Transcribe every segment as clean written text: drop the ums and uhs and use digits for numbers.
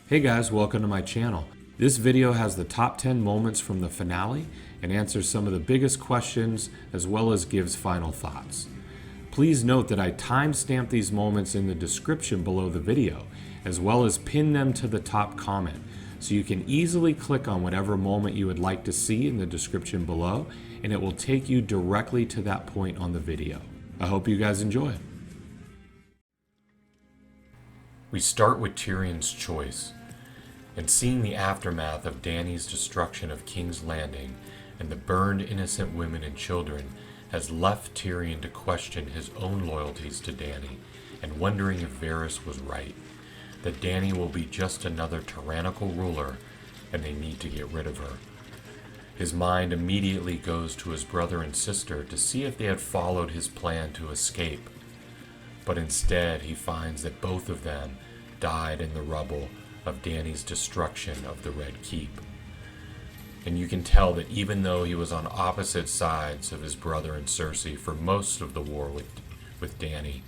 Hey guys, welcome to my channel. This video has the top 10 moments from the finale and answers some of the biggest questions as well as gives final thoughts. Please note that I timestamp these moments in the description below the video, as well as pin them to the top comment, so you can easily click on whatever moment you would like to see in the description below, and it will take you directly to that point on the video. I hope you guys enjoy. We start with Tyrion's choice, and seeing the aftermath of Dany's destruction of King's Landing and the burned innocent women and children has left Tyrion to question his own loyalties to Dany and wondering if Varys was right, that Dany will be just another tyrannical ruler and they need to get rid of her. His mind immediately goes to his brother and sister to see if they had followed his plan to escape, but instead he finds that both of them died in the rubble of Dany's destruction of the Red Keep. And you can tell that even though he was on opposite sides of his brother and Cersei for most of the war with Dany,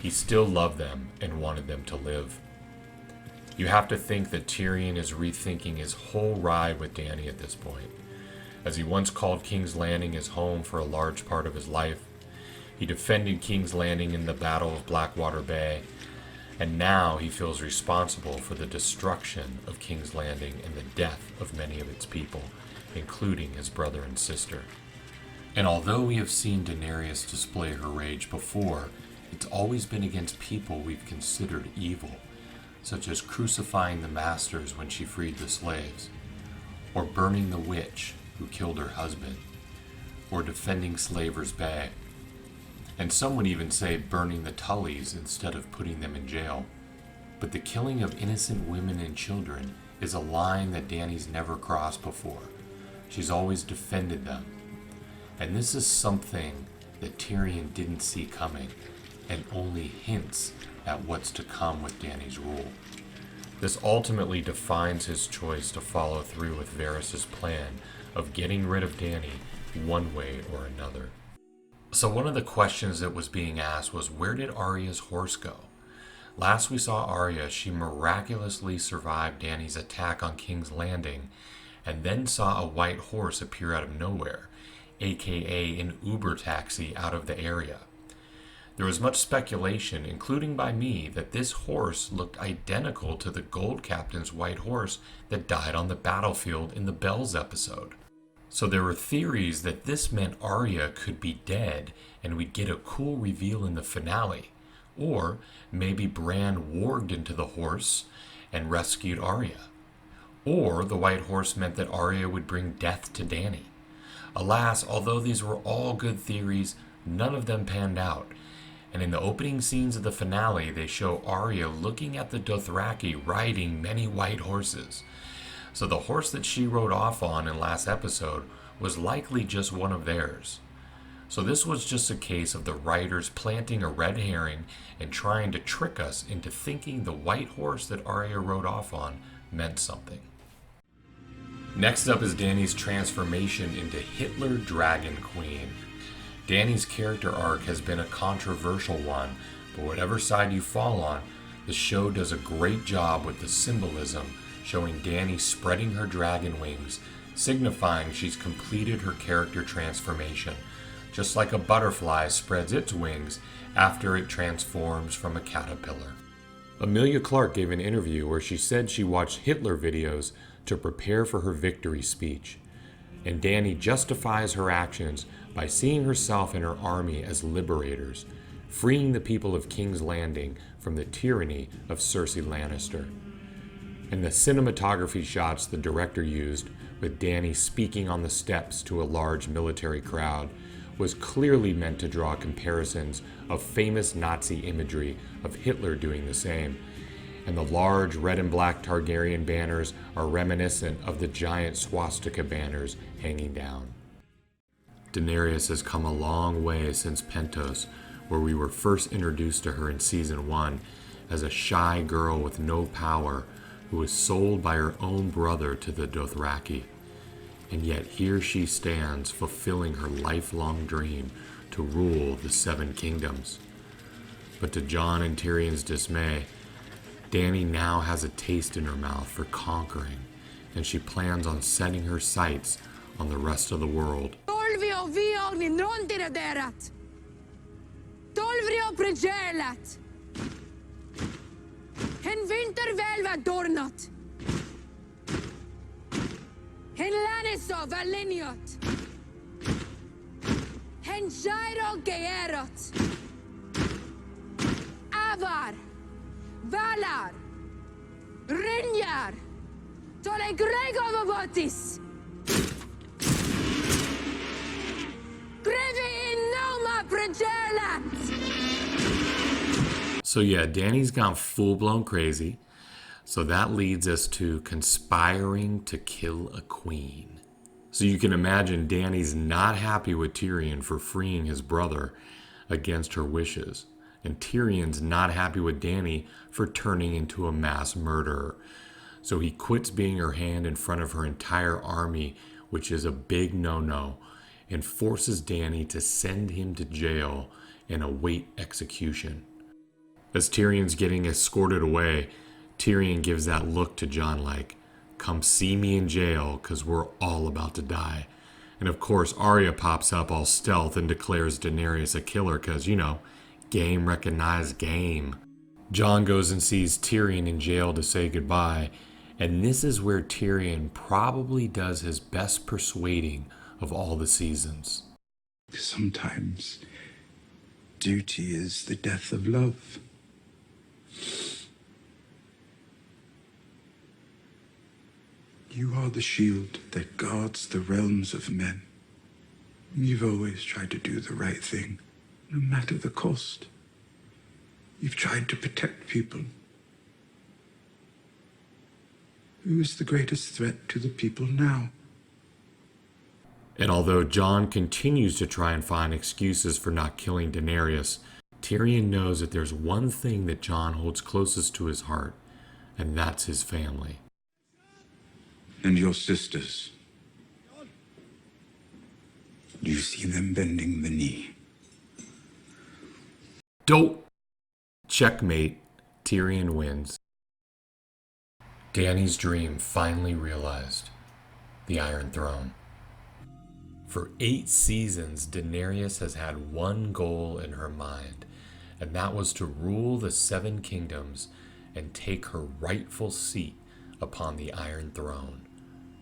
he still loved them and wanted them to live. You have to think that Tyrion is rethinking his whole ride with Dany at this point, as he once called King's Landing his home for a large part of his life. He defended King's Landing in the Battle of Blackwater Bay, and now he feels responsible for the destruction of King's Landing and the death of many of its people, including his brother and sister. And although we have seen Daenerys display her rage before, it's always been against people we've considered evil, such as crucifying the masters when she freed the slaves, or burning the witch who killed her husband, or defending Slaver's Bay. And some would even say burning the Tullys instead of putting them in jail. But the killing of innocent women and children is a line that Dany's never crossed before. She's always defended them. And this is something that Tyrion didn't see coming, and only hints at what's to come with Dany's rule. This ultimately defines his choice to follow through with Varys' plan of getting rid of Dany one way or another. So one of the questions that was being asked was, where did Arya's horse go? Last we saw Arya, she miraculously survived Dany's attack on King's Landing, and then saw a white horse appear out of nowhere, aka an Uber taxi out of the area. There was much speculation, including by me, that this horse looked identical to the Gold Captain's white horse that died on the battlefield in the Bells episode. So there were theories that this meant Arya could be dead and we'd get a cool reveal in the finale. Or maybe Bran warged into the horse and rescued Arya. Or the white horse meant that Arya would bring death to Dany. Alas, although these were all good theories, none of them panned out. And in the opening scenes of the finale, they show Arya looking at the Dothraki riding many white horses. So the horse that she rode off on in last episode was likely just one of theirs. So this was just a case of the writers planting a red herring and trying to trick us into thinking the white horse that Arya rode off on meant something. Next up is Dany's transformation into Hitler Dragon Queen. Dany's character arc has been a controversial one, but whatever side you fall on, the show does a great job with the symbolism, showing Dany spreading her dragon wings, signifying she's completed her character transformation, just like a butterfly spreads its wings after it transforms from a caterpillar. Emilia Clarke gave an interview where she said she watched Hitler videos to prepare for her victory speech, and Dany justifies her actions by seeing herself and her army as liberators, freeing the people of King's Landing from the tyranny of Cersei Lannister. And the cinematography shots the director used, with Dany speaking on the steps to a large military crowd, was clearly meant to draw comparisons of famous Nazi imagery of Hitler doing the same. And the large red and black Targaryen banners are reminiscent of the giant swastika banners hanging down. Daenerys has come a long way since Pentos, where we were first introduced to her in Season 1 as a shy girl with no power who was sold by her own brother to the Dothraki. And yet here she stands, fulfilling her lifelong dream to rule the Seven Kingdoms. But to Jon and Tyrion's dismay, Dany now has a taste in her mouth for conquering, and she plans on setting her sights on the rest of the world. Tolvio vio ni nondira derat. Tolvrio pregelat. En winter velva dornot. En laniso valiniot. En gyro geerot. Avar. Valar. Rinjar. Tole grego votis. So yeah, Dany's gone full-blown crazy. So that leads us to conspiring to kill a queen. So you can imagine Dany's not happy with Tyrion for freeing his brother against her wishes. And Tyrion's not happy with Dany for turning into a mass murderer. So he quits being her hand in front of her entire army, which is a big no-no, and forces Dany to send him to jail and await execution. As Tyrion's getting escorted away, Tyrion gives that look to Jon like, "Come see me in jail, 'cause we're all about to die." And of course, Arya pops up all stealth and declares Daenerys a killer 'cause, game recognized game. Jon goes and sees Tyrion in jail to say goodbye, and this is where Tyrion probably does his best persuading of all the seasons. Sometimes duty is the death of love. You are the shield that guards the realms of men. You've always tried to do the right thing, no matter the cost. You've tried to protect people. Who is the greatest threat to the people now? And although Jon continues to try and find excuses for not killing Daenerys, Tyrion knows that there's one thing that Jon holds closest to his heart, and that's his family. And your sisters. Do you see them bending the knee? Don't! Checkmate. Tyrion wins. Dany's dream finally realized. The Iron Throne. For 8 seasons, Daenerys has had one goal in her mind, and that was to rule the 7 kingdoms and take her rightful seat upon the Iron Throne.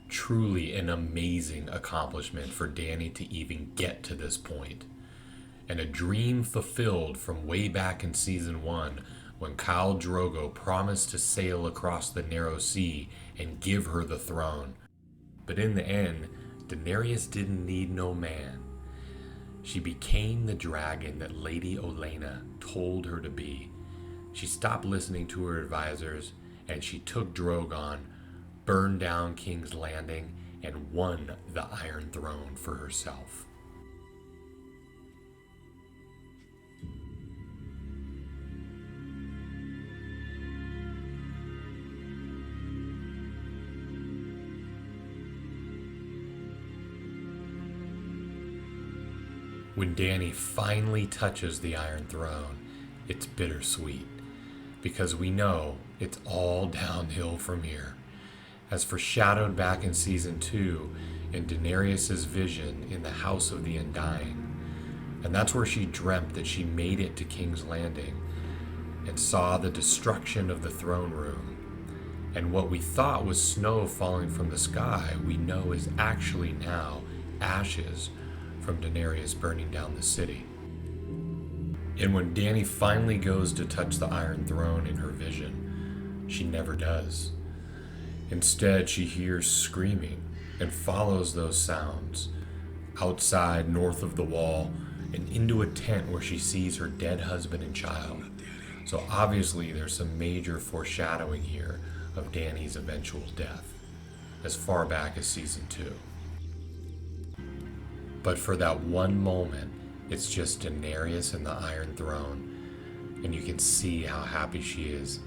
Truly an amazing accomplishment for Dany to even get to this point. And a dream fulfilled from way back in season 1 when Khal Drogo promised to sail across the Narrow Sea and give her the throne. But in the end, Daenerys didn't need no man. She became the dragon that Lady Olenna told her to be. She stopped listening to her advisors, and she took Drogon, burned down King's Landing, and won the Iron Throne for herself. When Dany finally touches the Iron Throne, it's bittersweet, because we know it's all downhill from here. As foreshadowed back in Season 2 in Daenerys' vision in the House of the Undying. And that's where she dreamt that she made it to King's Landing and saw the destruction of the throne room. And what we thought was snow falling from the sky, we know is actually now ashes from Daenerys burning down the city. And when Dany finally goes to touch the Iron Throne in her vision, she never does. Instead, she hears screaming and follows those sounds outside, north of the wall, and into a tent where she sees her dead husband and child. So obviously there's some major foreshadowing here of Dany's eventual death, as far back as Season 2. But for that one moment, it's just Daenerys and the Iron Throne, and you can see how happy she is.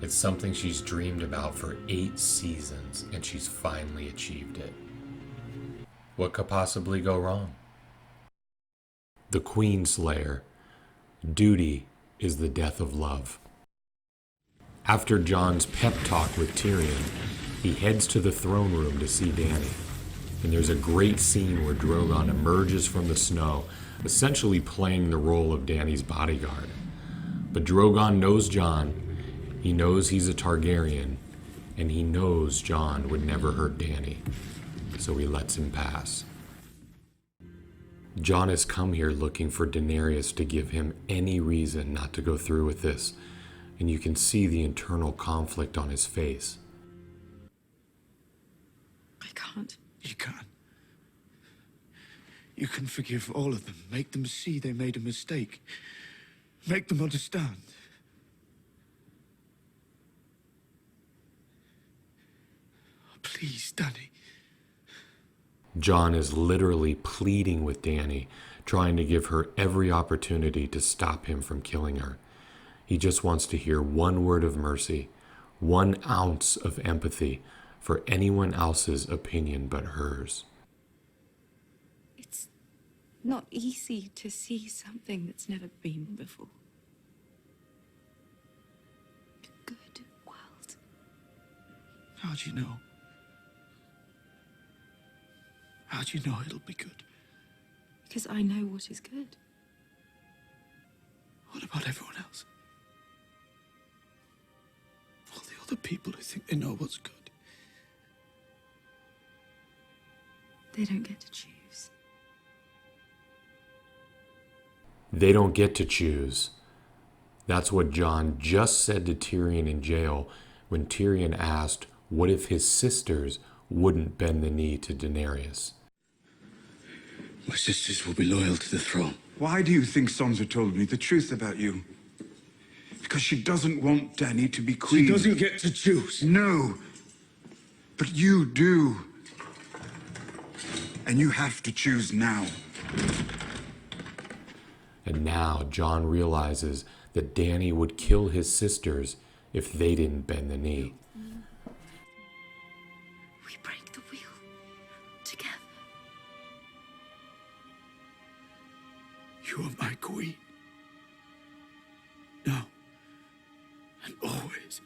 It's something she's dreamed about for 8 seasons, and she's finally achieved it. What could possibly go wrong? The Queenslayer. Duty is the death of love. After Jon's pep talk with Tyrion, he heads to the throne room to see Dany. And there's a great scene where Drogon emerges from the snow, essentially playing the role of Dany's bodyguard. But Drogon knows Jon, he knows he's a Targaryen, and he knows Jon would never hurt Dany, so he lets him pass. Jon has come here looking for Daenerys to give him any reason not to go through with this, and you can see the internal conflict on his face. I can't. You can. You can forgive all of them. Make them see they made a mistake. Make them understand. Please, Dany. Jon is literally pleading with Dany, trying to give her every opportunity to stop him from killing her. He just wants to hear one word of mercy, 1 ounce of empathy for anyone else's opinion but hers. It's not easy to see something that's never been before. A good world. How do you know? How do you know it'll be good? Because I know what is good. What about everyone else? All the other people who think they know what's good. They don't get to choose. They don't get to choose. That's what Jon just said to Tyrion in jail when Tyrion asked what if his sisters wouldn't bend the knee to Daenerys. My sisters will be loyal to the throne. Why do you think Sansa told me the truth about you? Because she doesn't want Dany to be queen. She doesn't get to choose. No. But you do. And you have to choose now. And now Jon realizes that Dany would kill his sisters if they didn't bend the knee. We break the wheel together. You are my queen. Now and always.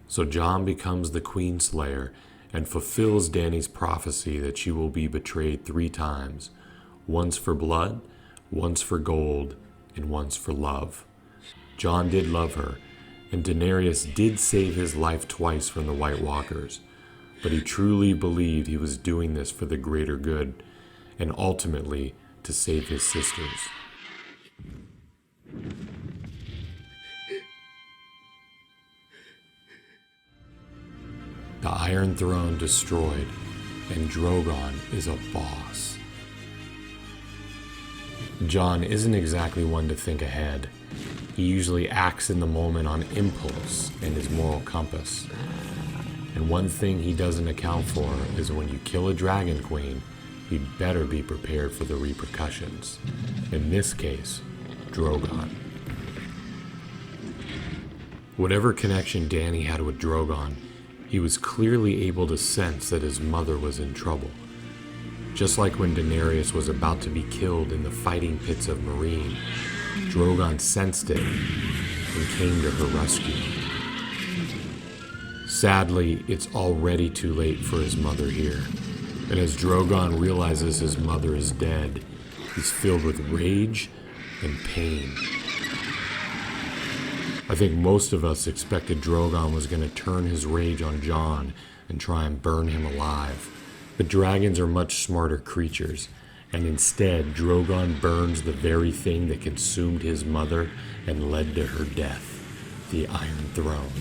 So Jon becomes the Queen Slayer and fulfills Dany's prophecy that she will be betrayed 3 times, once for blood, once for gold, and once for love. Jon did love her, and Daenerys did save his life twice from the White Walkers, but he truly believed he was doing this for the greater good, and ultimately to save his sisters. The Iron Throne destroyed, and Drogon is a boss. Jon isn't exactly one to think ahead. He usually acts in the moment on impulse and his moral compass. And one thing he doesn't account for is when you kill a Dragon Queen, you'd better be prepared for the repercussions. In this case, Drogon. Whatever connection Dany had with Drogon, he was clearly able to sense that his mother was in trouble. Just like when Daenerys was about to be killed in the fighting pits of Meereen, Drogon sensed it and came to her rescue. Sadly, it's already too late for his mother here, and as Drogon realizes his mother is dead, he's filled with rage and pain. I think most of us expected Drogon was going to turn his rage on Jon and try and burn him alive. But dragons are much smarter creatures, and instead Drogon burns the very thing that consumed his mother and led to her death, the Iron Throne.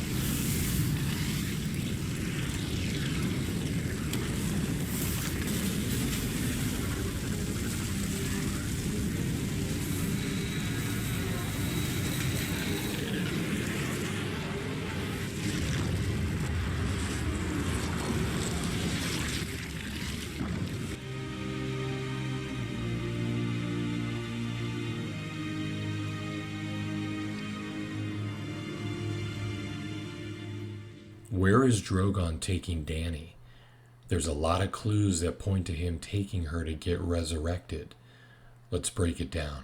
Where is Drogon taking Dany? There's a lot of clues that point to him taking her to get resurrected. Let's break it down.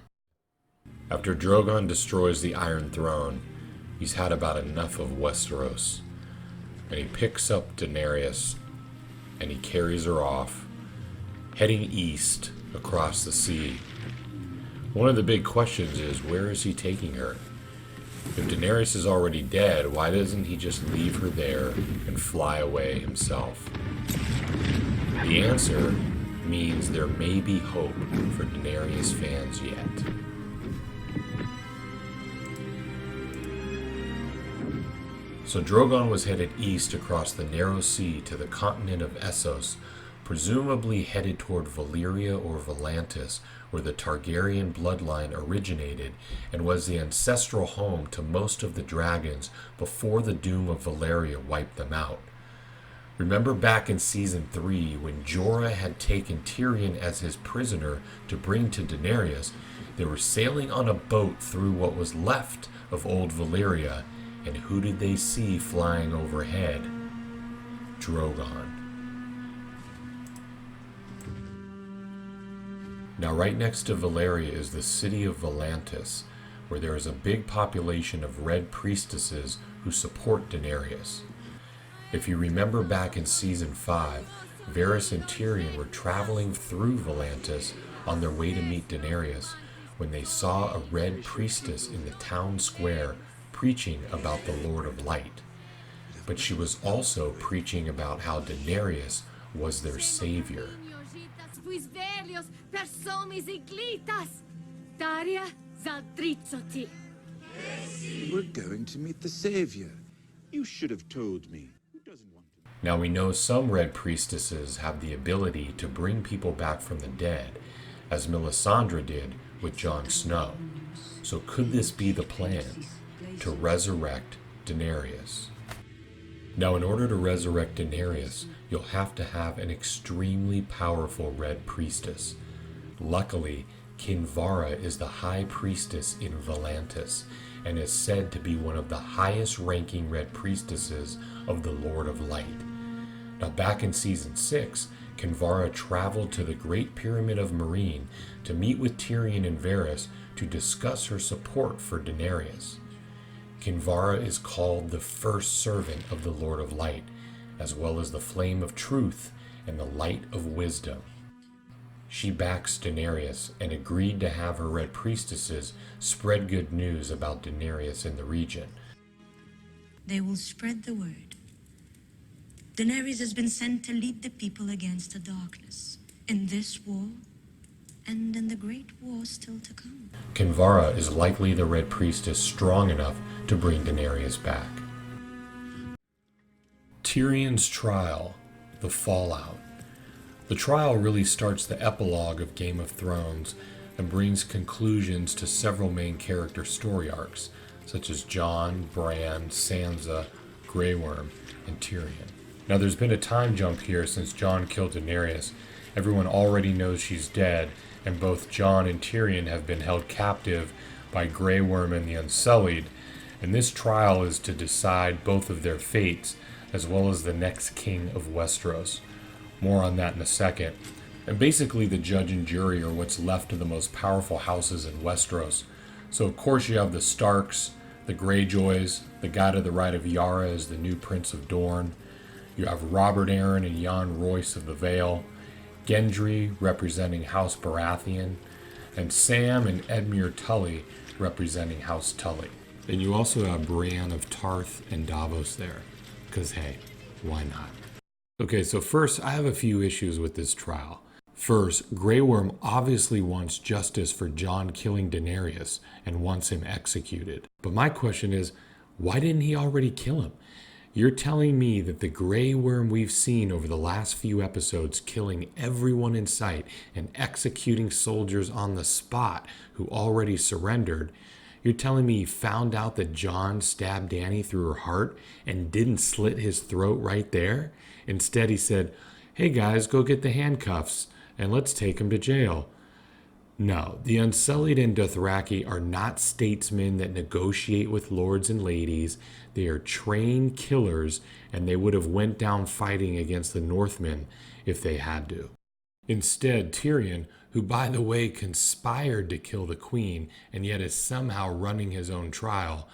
After Drogon destroys the Iron Throne, he's had about enough of Westeros, and he picks up Daenerys and he carries her off, heading east across the sea. One of the big questions is, where is he taking her? If Daenerys is already dead, why doesn't he just leave her there and fly away himself? The answer means there may be hope for Daenerys fans yet. So Drogon was headed east across the narrow sea to the continent of Essos, presumably headed toward Valyria or Volantis, where the Targaryen bloodline originated and was the ancestral home to most of the dragons before the doom of Valyria wiped them out. Remember back in Season 3 when Jorah had taken Tyrion as his prisoner to bring to Daenerys, they were sailing on a boat through what was left of old Valyria, and who did they see flying overhead? Drogon. Now right next to Valyria is the city of Volantis, where there is a big population of red priestesses who support Daenerys. If you remember back in Season 5, Varys and Tyrion were traveling through Volantis on their way to meet Daenerys when they saw a red priestess in the town square preaching about the Lord of Light. But she was also preaching about how Daenerys was their savior. We're going to meet the Savior. You should have told me. Now we know some red priestesses have the ability to bring people back from the dead, as Melisandre did with Jon Snow. So could this be the plan? To resurrect Daenerys? Now in order to resurrect Daenerys, you'll have to have an extremely powerful red priestess. Luckily, Kinvara is the high priestess in Volantis, and is said to be one of the highest ranking red priestesses of the Lord of Light. Now back in Season 6, Kinvara traveled to the Great Pyramid of Meereen to meet with Tyrion and Varys to discuss her support for Daenerys. Kinvara is called the first servant of the Lord of Light, as well as the flame of truth and the light of wisdom. She backs Daenerys and agreed to have her red priestesses spread good news about Daenerys in the region. They will spread the word. Daenerys has been sent to lead the people against the darkness in this war and in the great war still to come. Kinvara is likely the red priestess strong enough to bring Daenerys back. Tyrion's trial, the fallout. The trial really starts the epilogue of Game of Thrones and brings conclusions to several main character story arcs, such as Jon, Bran, Sansa, Grey Worm, and Tyrion. Now there's been a time jump here since Jon killed Daenerys. Everyone already knows she's dead, and both Jon and Tyrion have been held captive by Grey Worm and the Unsullied, and this trial is to decide both of their fates, as well as the next king of Westeros. More on that in a second. And basically the judge and jury are what's left of the most powerful houses in Westeros. So of course you have the Starks, the Greyjoys, the guy to the right of Yara is the new Prince of Dorne. You have Robert Arryn and Jon Royce of the Vale, Gendry representing House Baratheon, and Sam and Edmure Tully representing House Tully. And you also have Brienne of Tarth and Davos there, because hey, why not? Okay, so first, I have a few issues with this trial. First, Grey Worm obviously wants justice for Jon killing Daenerys and wants him executed. But my question is, why didn't he already kill him? You're telling me that the Grey Worm we've seen over the last few episodes killing everyone in sight and executing soldiers on the spot who already surrendered, you're telling me he found out that Jon stabbed Dany through her heart and didn't slit his throat right there? Instead, he said, hey guys, go get the handcuffs and let's take him to jail. No, the Unsullied and Dothraki are not statesmen that negotiate with lords and ladies. They are trained killers, and they would have went down fighting against the Northmen if they had to. Instead, Tyrion, who by the way conspired to kill the queen and yet is somehow running his own trial,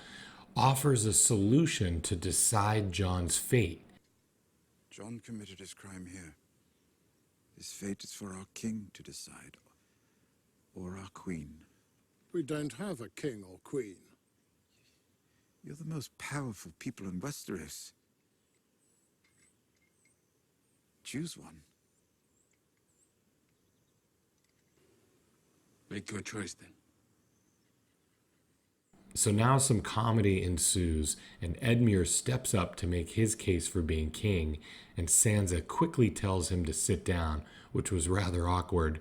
offers a solution to decide Jon's fate. Jon committed his crime here. His fate is for our king to decide, or our queen. We don't have a king or queen. You're the most powerful people in Westeros. Choose one. Make your choice then. So now some comedy ensues, and Edmure steps up to make his case for being king, and Sansa quickly tells him to sit down, which was rather awkward.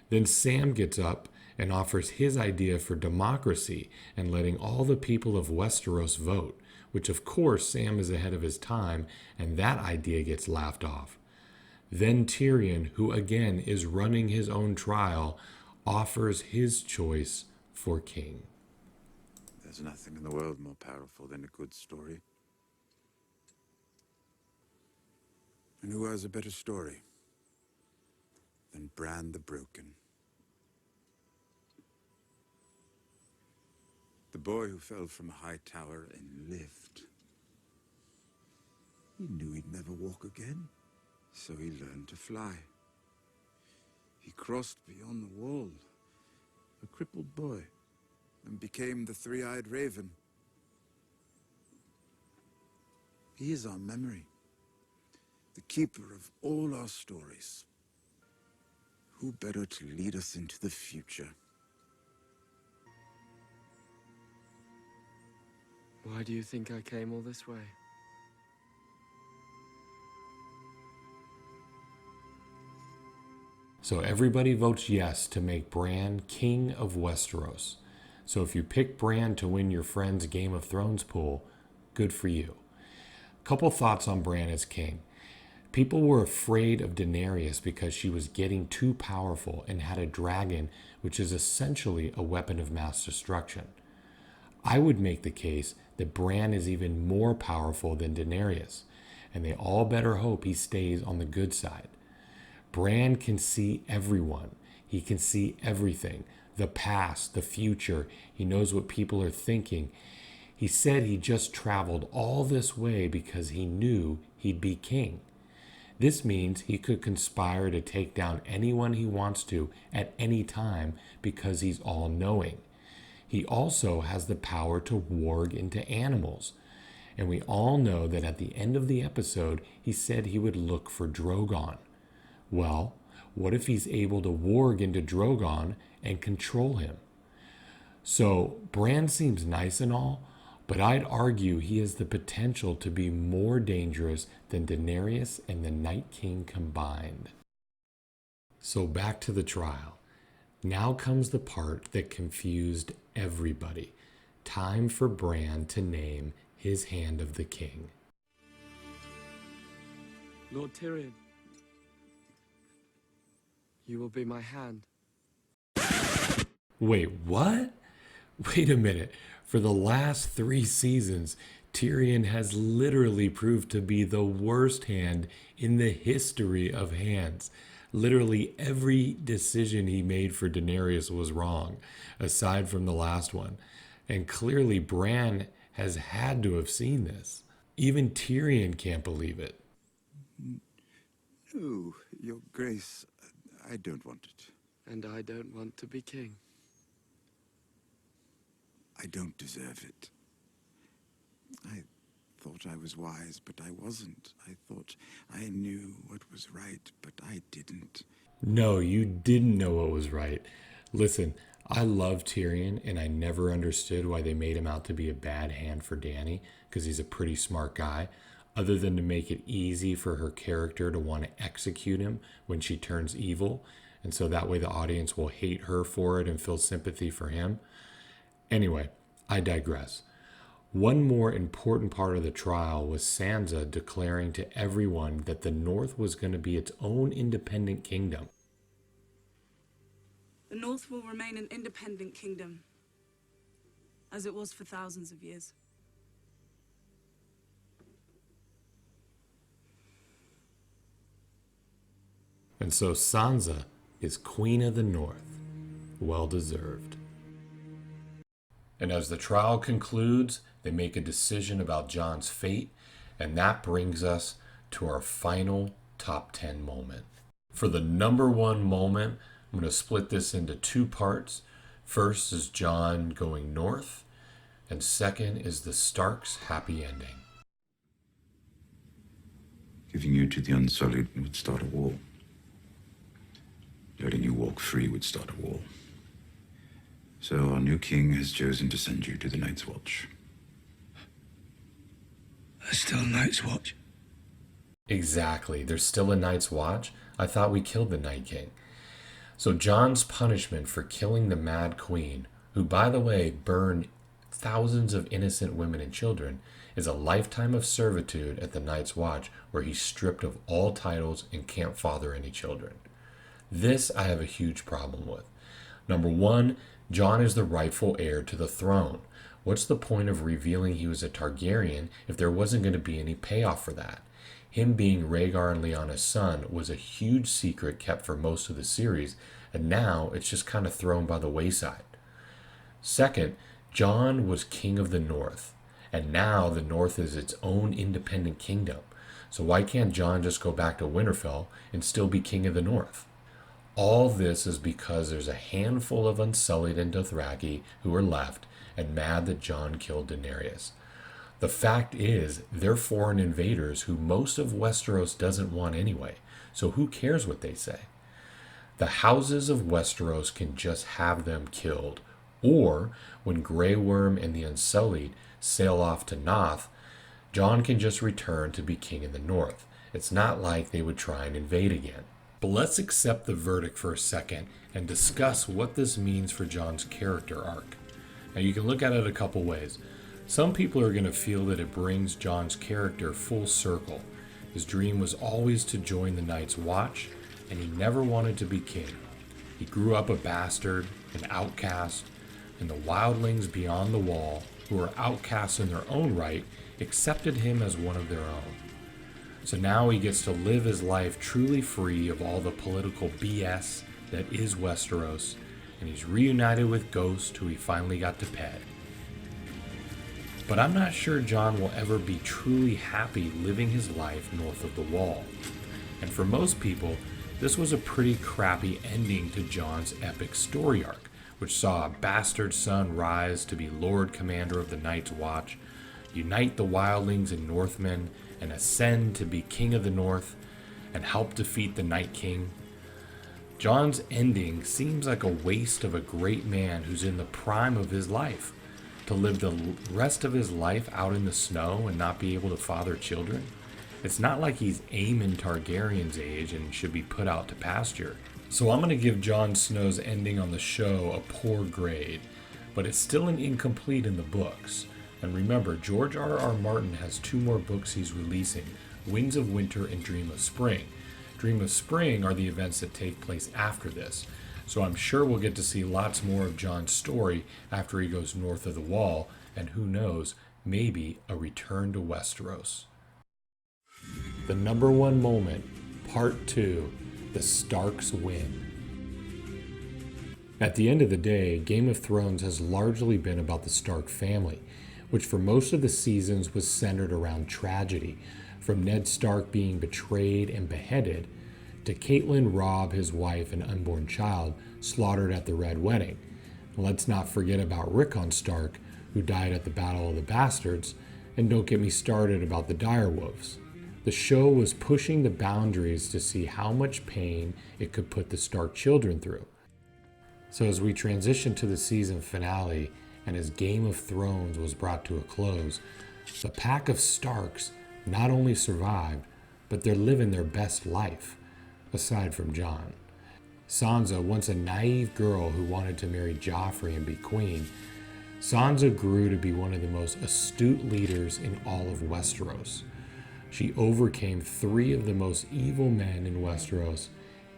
Then Sam gets up and offers his idea for democracy and letting all the people of Westeros vote, which of course Sam is ahead of his time, and that idea gets laughed off. Then Tyrion, who again is running his own trial, offers his choice for king. There's nothing in the world more powerful than a good story. And who has a better story than Bran the Broken? The boy who fell from a high tower and lived. He knew he'd never walk again, so he learned to fly. He crossed beyond the wall, a crippled boy, and became the three-eyed raven. He is our memory, the keeper of all our stories. Who better to lead us into the future? Why do you think I came all this way? So everybody votes yes to make Bran king of Westeros. So if you pick Bran to win your friend's Game of Thrones pool, good for you. Couple thoughts on Bran as king. People were afraid of Daenerys because she was getting too powerful and had a dragon, which is essentially a weapon of mass destruction. I would make the case that Bran is even more powerful than Daenerys, and they all better hope he stays on the good side. Bran can see everyone. He can see everything. The past, the future. He knows what people are thinking. He said he just traveled all this way because he knew he'd be king. This means he could conspire to take down anyone he wants to at any time because he's all-knowing. He also has the power to warg into animals. And we all know that at the end of the episode, he said he would look for Drogon. Well, what if he's able to warg into Drogon and control him? So Bran seems nice and all, but I'd argue he has the potential to be more dangerous than Daenerys and the Night King combined. So back to the trial. Now comes the part that confused everybody. Time for Bran to name his Hand of the King. Lord Tyrion, you will be my hand. Wait, what? Wait a minute. For the last 3 seasons, Tyrion has literally proved to be the worst hand in the history of hands. Literally every decision he made for Daenerys was wrong, aside from the last one. And clearly Bran has had to have seen this. Even Tyrion can't believe it. No, Your Grace, I don't want it. And I don't want to be king. I don't deserve it. I thought I was wise, but I wasn't. I thought I knew what was right, but I didn't. No, you didn't know what was right. Listen, I love Tyrion, and I never understood why they made him out to be a bad hand for Dany, because he's a pretty smart guy, other than to make it easy for her character to want to execute him when she turns evil, and so that way the audience will hate her for it and feel sympathy for him. Anyway, I digress. One more important part of the trial was Sansa declaring to everyone that the North was going to be its own independent kingdom. The North will remain an independent kingdom, as it was for thousands of years. And so Sansa is Queen of the North. Well deserved. And as the trial concludes, they make a decision about Jon's fate, and that brings us to our final top 10 moment. For the number one moment, I'm going to split this into two parts. First is Jon going north, and second is the Starks' happy ending. Giving you to the Unsullied would start a war. Letting you walk free would start a war. So our new king has chosen to send you to the Night's Watch. There's still a Night's Watch? Exactly. There's still a Night's Watch. I thought we killed the Night King. So Jon's punishment for killing the Mad Queen, who by the way burned thousands of innocent women and children, is a lifetime of servitude at the Night's Watch, where he's stripped of all titles and can't father any children. This I have a huge problem with. Number one, Jon is the rightful heir to the throne. What's the point of revealing he was a Targaryen if there wasn't going to be any payoff for that? Him being Rhaegar and Lyanna's son was a huge secret kept for most of the series, and now it's just kind of thrown by the wayside. Second, Jon was king of the North, and now the North is its own independent kingdom. So why can't Jon just go back to Winterfell and still be king of the North? All this is because there's a handful of Unsullied and Dothraki who are left and mad that Jon killed Daenerys. The fact is, they're foreign invaders who most of Westeros doesn't want anyway, so who cares what they say? The houses of Westeros can just have them killed, or when Grey Worm and the Unsullied sail off to Noth, Jon can just return to be king in the North. It's not like they would try and invade again. But let's accept the verdict for a second and discuss what this means for Jon's character arc. Now you can look at it a couple ways. Some people are going to feel that it brings Jon's character full circle. His dream was always to join the Night's Watch, and he never wanted to be king. He grew up a bastard, an outcast, and the wildlings beyond the wall, who were outcasts in their own right, accepted him as one of their own. So now he gets to live his life truly free of all the political BS that is Westeros, and he's reunited with Ghost, who he finally got to pet. But I'm not sure Jon will ever be truly happy living his life north of the Wall. And for most people, this was a pretty crappy ending to Jon's epic story arc, which saw a bastard son rise to be Lord Commander of the Night's Watch, unite the wildlings and Northmen, and ascend to be King of the North, and help defeat the Night King. Jon's ending seems like a waste of a great man who's in the prime of his life, to live the rest of his life out in the snow and not be able to father children. It's not like he's Aemon Targaryen's age and should be put out to pasture. So I'm going to give Jon Snow's ending on the show a poor grade, but it's still an incomplete in the books. And remember, George R.R. Martin has 2 more books he's releasing, Winds of Winter and Dream of Spring. Dream of Spring are the events that take place after this. So I'm sure we'll get to see lots more of Jon's story after he goes north of the Wall, and who knows, maybe a return to Westeros. The number one moment, part 2, the Starks win. At the end of the day, Game of Thrones has largely been about the Stark family, which for most of the seasons was centered around tragedy, from Ned Stark being betrayed and beheaded, to Catelyn Robb, his wife and unborn child, slaughtered at the Red Wedding. And let's not forget about Rickon Stark, who died at the Battle of the Bastards, and don't get me started about the Direwolves. The show was pushing the boundaries to see how much pain it could put the Stark children through. So as we transition to the season finale, and as Game of Thrones was brought to a close, the pack of Starks not only survived, but they're living their best life, aside from Jon. Sansa, once a naive girl who wanted to marry Joffrey and be queen, Sansa grew to be one of the most astute leaders in all of Westeros. She overcame 3 of the most evil men in Westeros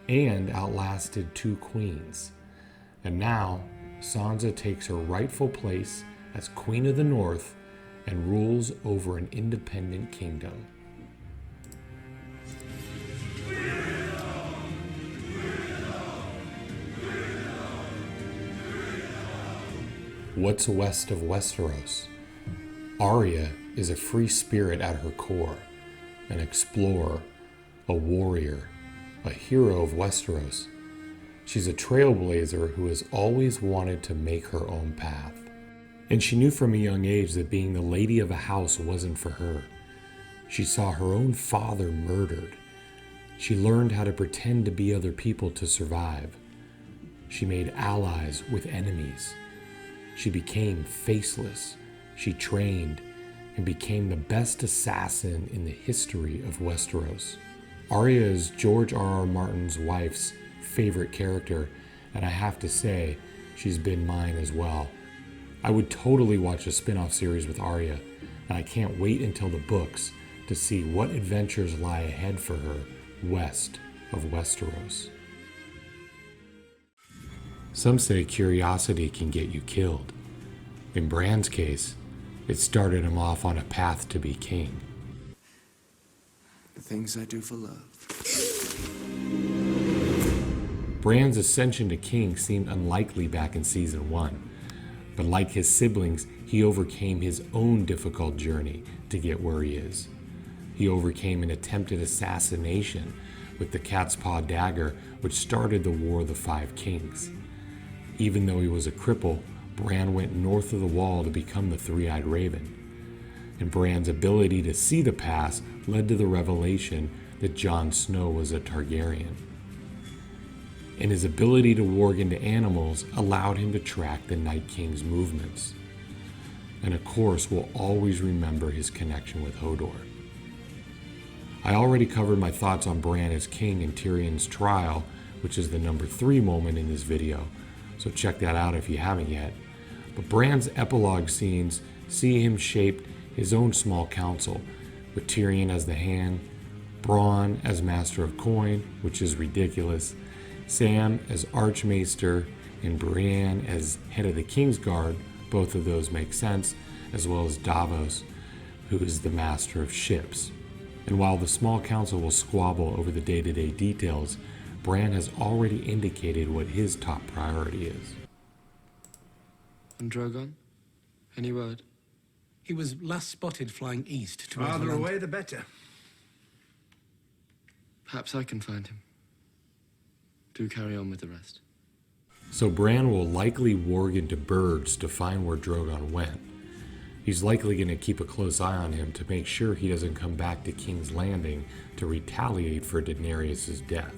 and outlasted 2 queens. And now, Sansa takes her rightful place as Queen of the North and rules over an independent kingdom. What's west of Westeros? Arya is a free spirit at her core, an explorer, a warrior, a hero of Westeros. She's a trailblazer who has always wanted to make her own path. And she knew from a young age that being the lady of a house wasn't for her. She saw her own father murdered. She learned how to pretend to be other people to survive. She made allies with enemies. She became faceless. She trained and became the best assassin in the history of Westeros. Arya is George R.R. Martin's wife's favorite character, and I have to say, she's been mine as well. I would totally watch a spin-off series with Arya, and I can't wait until the books to see what adventures lie ahead for her west of Westeros. Some say curiosity can get you killed. In Bran's case, it started him off on a path to be king. The things I do for love. Bran's ascension to king seemed unlikely back in season 1, but like his siblings, he overcame his own difficult journey to get where he is. He overcame an attempted assassination with the Cat's Paw dagger, which started the War of the Five Kings. Even though he was a cripple, Bran went north of the Wall to become the Three-Eyed Raven. And Bran's ability to see the past led to the revelation that Jon Snow was a Targaryen. And his ability to warg into animals allowed him to track the Night King's movements. And of course, we'll always remember his connection with Hodor. I already covered my thoughts on Bran as king in Tyrion's trial, which is the number 3 moment in this video, so check that out if you haven't yet. But Bran's epilogue scenes see him shape his own small council, with Tyrion as the hand, Bronn as Master of Coin, which is ridiculous, Sam as Archmaester, and Brienne as head of the Kingsguard, both of those make sense, as well as Davos, who is the Master of Ships. And while the small council will squabble over the day-to-day details, Bran has already indicated what his top priority is. And Drogon? Any word? He was last spotted flying east to Farther away, the better. Perhaps I can find him. Do carry on with the rest. So Bran will likely warg into birds to find where Drogon went. He's likely going to keep a close eye on him to make sure he doesn't come back to King's Landing to retaliate for Daenerys' death.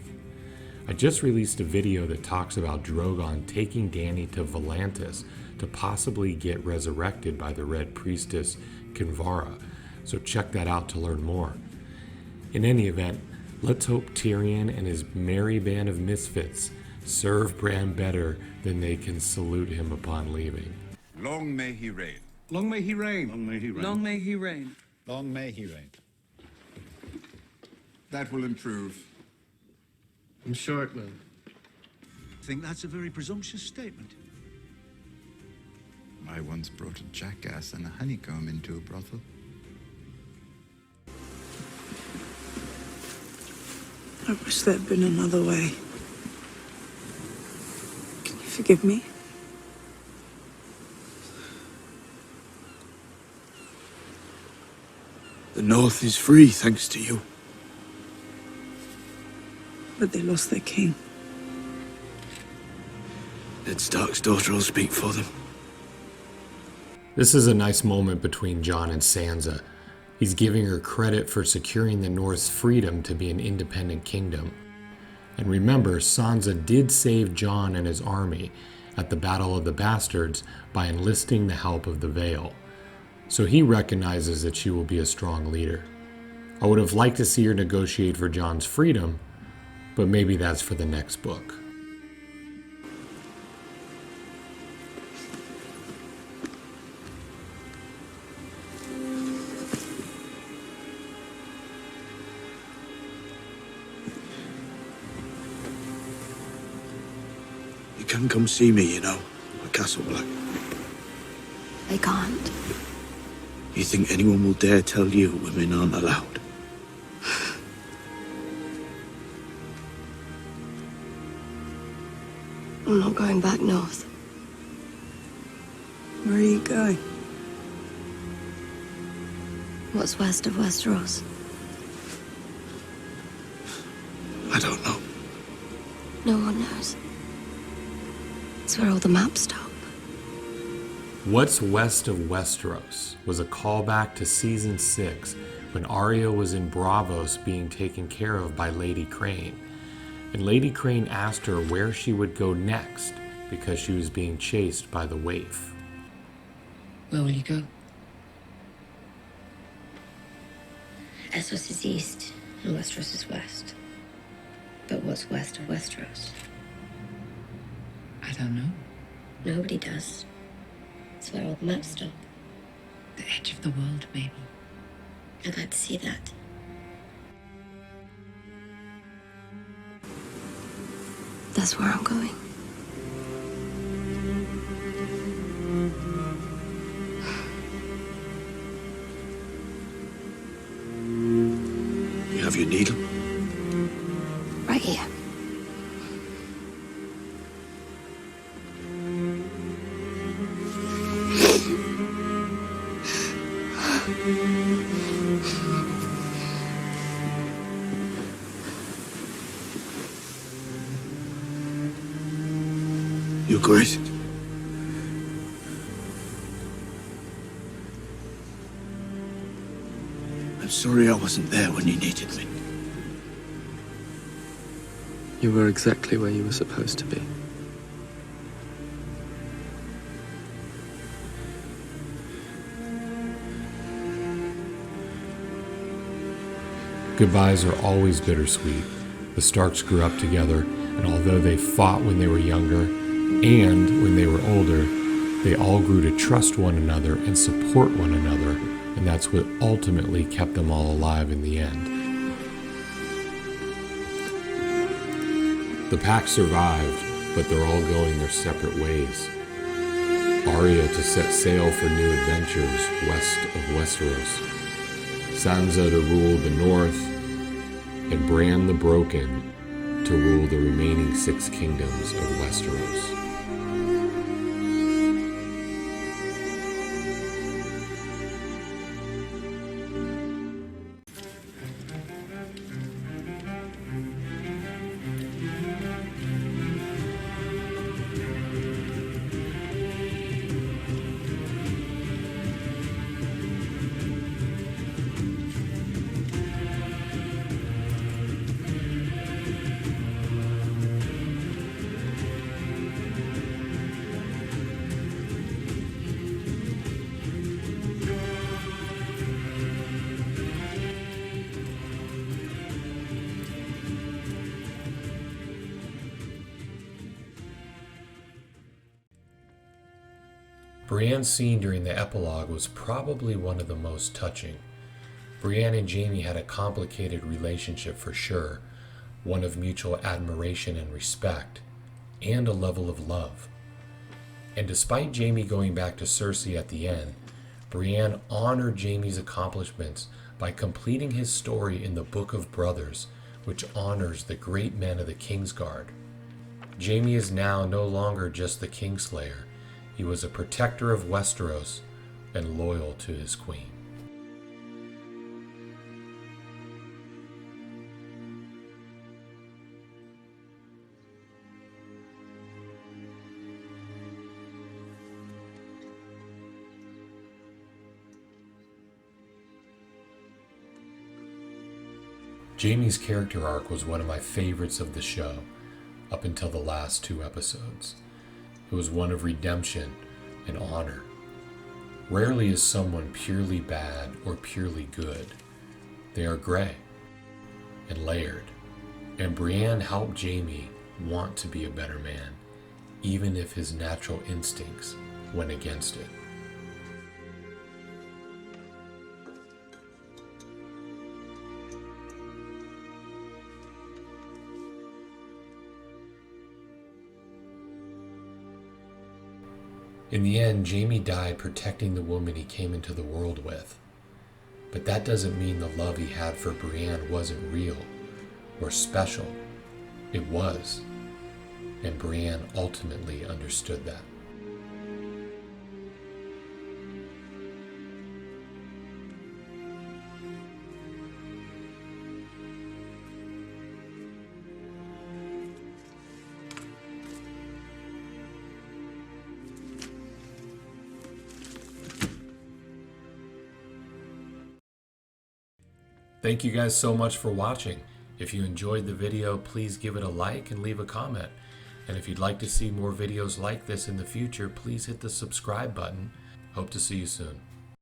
I just released a video that talks about Drogon taking Dany to Volantis to possibly get resurrected by the Red Priestess Kinvara, so check that out to learn more. In any event, let's hope Tyrion and his merry band of misfits serve Bran better than they can salute him upon leaving. Long may he reign. Long may he reign. Long may he reign. Long may he reign. Long may he reign. That will improve. I'm sure it will. I think that's a very presumptuous statement. I once brought a jackass and a honeycomb into a brothel. I wish there'd been another way. Can you forgive me? The North is free, thanks to you. But they lost their king. Ned Stark's daughter will speak for them. This is a nice moment between Jon and Sansa. He's giving her credit for securing the North's freedom to be an independent kingdom. And remember, Sansa did save Jon and his army at the Battle of the Bastards by enlisting the help of the Vale. So he recognizes that she will be a strong leader. I would have liked to see her negotiate for Jon's freedom, but maybe that's for the next book. You can come see me, you know, at Castle Black. They can't. You think anyone will dare tell you women aren't allowed? I'm not going back north. Where are you going? What's west of Westeros? I don't know. No one knows. It's where all the maps stop. What's West of Westeros was a callback to Season 6 when Arya was in Braavos being taken care of by Lady Crane. And Lady Crane asked her where she would go next because she was being chased by the waif. Where will you go? Essos is east and Westeros is west. But what's west of Westeros? I don't know. Nobody does. It's where all the maps stop. The edge of the world, maybe. I'd like to see that. That's where I'm going. You have your needle? Right here. You're great. I'm sorry I wasn't there when you needed me. You were exactly where you were supposed to be. Goodbyes are always bittersweet. The Starks grew up together, and although they fought when they were younger and when they were older, they all grew to trust one another and support one another, and that's what ultimately kept them all alive in the end. The pack survived, but they're all going their separate ways. Arya to set sail for new adventures west of Westeros. Sansa to rule the north, and Bran the Broken to rule the remaining 6 kingdoms of Westeros. Brienne's scene during the epilogue was probably one of the most touching. Brienne and Jaime had a complicated relationship for sure, one of mutual admiration and respect, and a level of love. And despite Jaime going back to Cersei at the end, Brienne honored Jaime's accomplishments by completing his story in the Book of Brothers, which honors the great men of the Kingsguard. Jaime is now no longer just the Kingslayer. He was a protector of Westeros and loyal to his queen. Jaime's character arc was one of my favorites of the show, up until the last 2 episodes. It was one of redemption and honor. Rarely is someone purely bad or purely good. They are gray and layered. And Brienne helped Jaime want to be a better man, even if his natural instincts went against it. In the end, Jaime died protecting the woman he came into the world with. But that doesn't mean the love he had for Brienne wasn't real or special. It was. And Brienne ultimately understood that. Thank you guys so much for watching. If you enjoyed the video, please give it a like and leave a comment. And if you'd like to see more videos like this in the future, please hit the subscribe button. Hope to see you soon.